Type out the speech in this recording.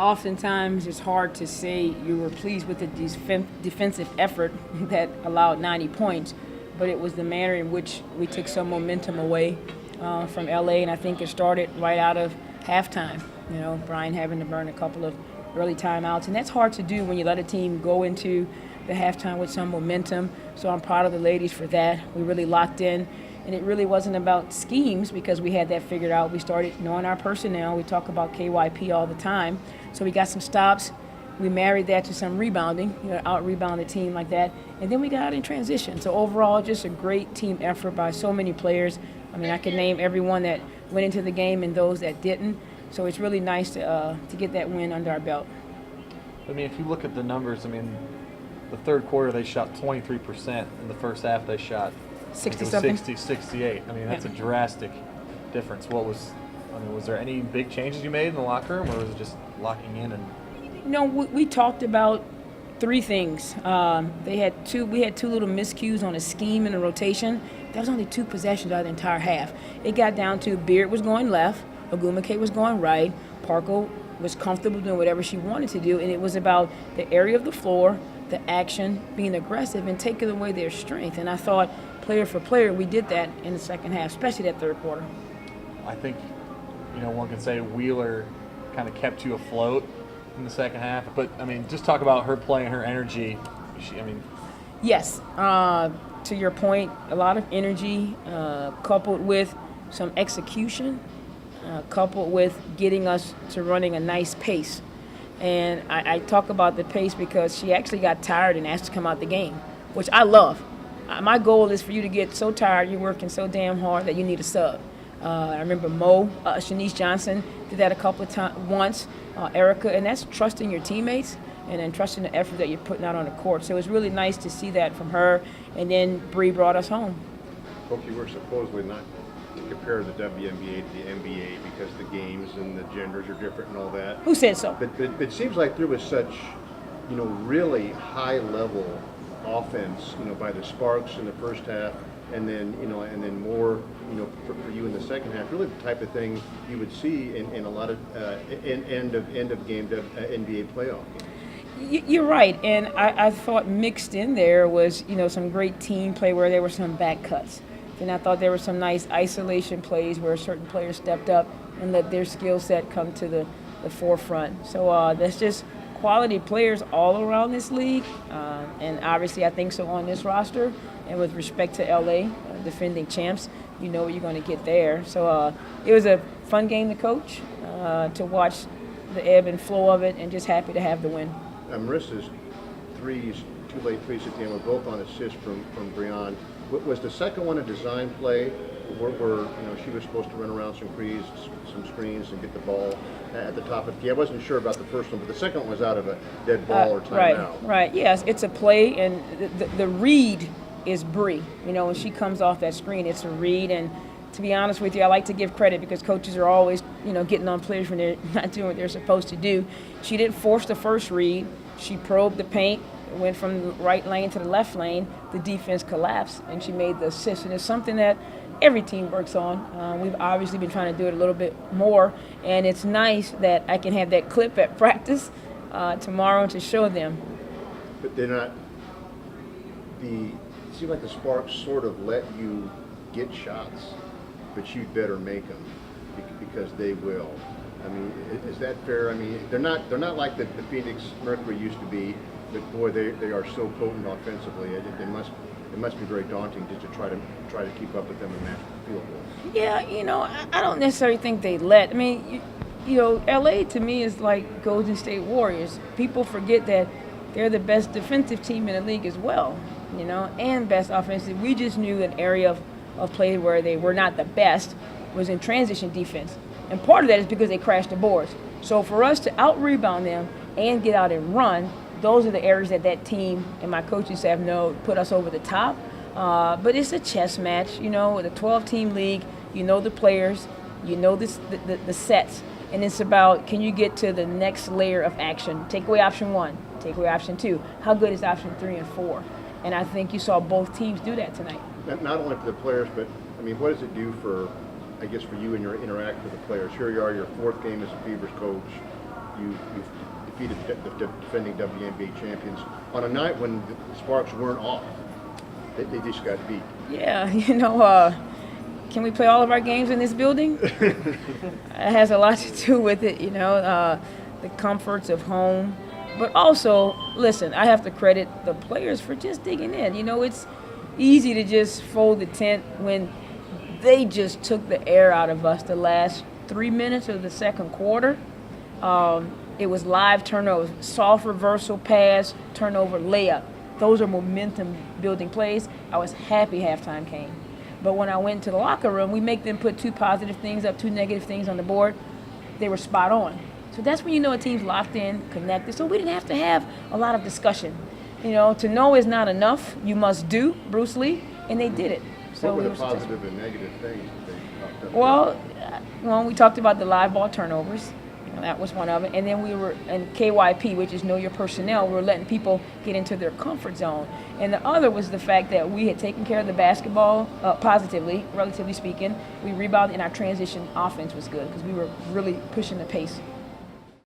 oftentimes it's hard to say you were pleased with the defensive effort that allowed 90 points, but it was the manner in which we took some momentum away from LA, and I think it started right out of halftime. Brian having to burn a couple of early timeouts, and that's hard to do when you let a team go into the halftime with some momentum. So I'm proud of the ladies for that. We really locked in, and it really wasn't about schemes because we had that figured out. We started knowing our personnel. We talk about KYP all the time. So we got some stops. We married that to some rebounding, out-rebound a team like that. And then we got out in transition. So overall, just a great team effort by so many players. I mean, I could name everyone that went into the game and those that didn't. So it's really nice to get that win under our belt. I mean, if you look at the numbers, the third quarter they shot 23%. In the first half they shot 60-something? 68. That's a drastic difference. Was there any big changes you made in the locker room, or was it just locking in? We talked about three things. We had two little miscues on a scheme in a rotation. That was only 2 possessions out of the entire half. It got down to Beard was going left, Ogumake was going right, Parker was comfortable doing whatever she wanted to do, and it was about the area of the floor, the action, being aggressive, and taking away their strength. And I thought, player for player, we did that in the second half, especially that third quarter. I think, one can say Wheeler kind of kept you afloat in the second half. But, just talk about her play and her energy. Yes. To your point, a lot of energy coupled with some execution, coupled with getting us to running a nice pace. And I talk about the pace because she actually got tired and asked to come out the game, which I love. My goal is for you to get so tired, you're working so damn hard that you need a sub. I remember Shanice Johnson did that a couple of times, once, Erica, and that's trusting your teammates and then trusting the effort that you're putting out on the court. So it was really nice to see that from her, and then Bree brought us home. Pokey, we're supposedly not to compare the WNBA to the NBA because the games and the genders are different and all that. Who said so? But it seems like there was such, really high-level offense, by the Sparks in the first half, and then more, for you in the second half. Really the type of thing you would see in a lot of end of game NBA playoff games. You're right, and I thought mixed in there was, some great team play where there were some back cuts. Then I thought there were some nice isolation plays where certain players stepped up and let their skill set come to the forefront. So that's just quality players all around this league, and obviously I think so on this roster. And with respect to LA, defending champs, you know what you're going to get there. So it was a fun game to coach, to watch the ebb and flow of it, and just happy to have the win. Marissa's two late threes at the end were both on assist from Breon. Was the second one a design play where she was supposed to run around some screens and get the ball at the top of the key? I wasn't sure about the first one, but the second one was out of a dead ball or timeout. Right. Yes, it's a play, and the read is Bree. When she comes off that screen, it's a read. And to be honest with you, I like to give credit because coaches are always, getting on players when they're not doing what they're supposed to do. She didn't force the first read. She probed the paint, went from the right lane to the left lane. The defense collapsed, and she made the assist. And it's something that every team works on. We've obviously been trying to do it a little bit more, and it's nice that I can have that clip at practice tomorrow to show them. But they're not it seems like the Sparks sort of let you get shots, but you'd better make them because they will. Is that fair? They're not like the Phoenix Mercury used to be, but boy, they are so potent offensively. It must be very daunting just to try to keep up with them and match the field goals. Yeah, I don't necessarily think they let. LA to me is like Golden State Warriors. People forget that they're the best defensive team in the league as well, and best offensive. We just knew an area of play where they were not the best was in transition defense. And part of that is because they crashed the boards. So for us to out-rebound them and get out and run, those are the areas that team and my coaching staff know put us over the top. But it's a chess match, with a 12-team league. The players, the sets. And it's about, can you get to the next layer of action? Take away option 1, take away option 2. How good is option 3 and 4? And I think you saw both teams do that tonight. Not only for the players, but, what does it do for you and your interact with the players? Here you are, your 4th game as a Fevers coach. you defeated the defending WNBA champions on a night when the Sparks weren't off. They just got beat. Yeah, can we play all of our games in this building? It has a lot to do with it, the comforts of home. But also, listen, I have to credit the players for just digging in. It's easy to just fold the tent when they just took the air out of us the last 3 minutes of the second quarter. It was live turnover, soft reversal pass, turnover, layup. Those are momentum-building plays. I was happy halftime came. But when I went to the locker room, we make them put 2 positive things up, 2 negative things on the board. They were spot on. So that's when you know a team's locked in, connected. So we didn't have to have a lot of discussion. To know is not enough. You must do, Bruce Lee, and they did it. So What were we the were successful. positive and negative things that they popped up? Well, we talked about the live ball turnovers. That was one of it. And then we were in KYP, which is know your personnel. We were letting people get into their comfort zone. And the other was the fact that we had taken care of the basketball positively, relatively speaking. We rebounded, and our transition offense was good because we were really pushing the pace.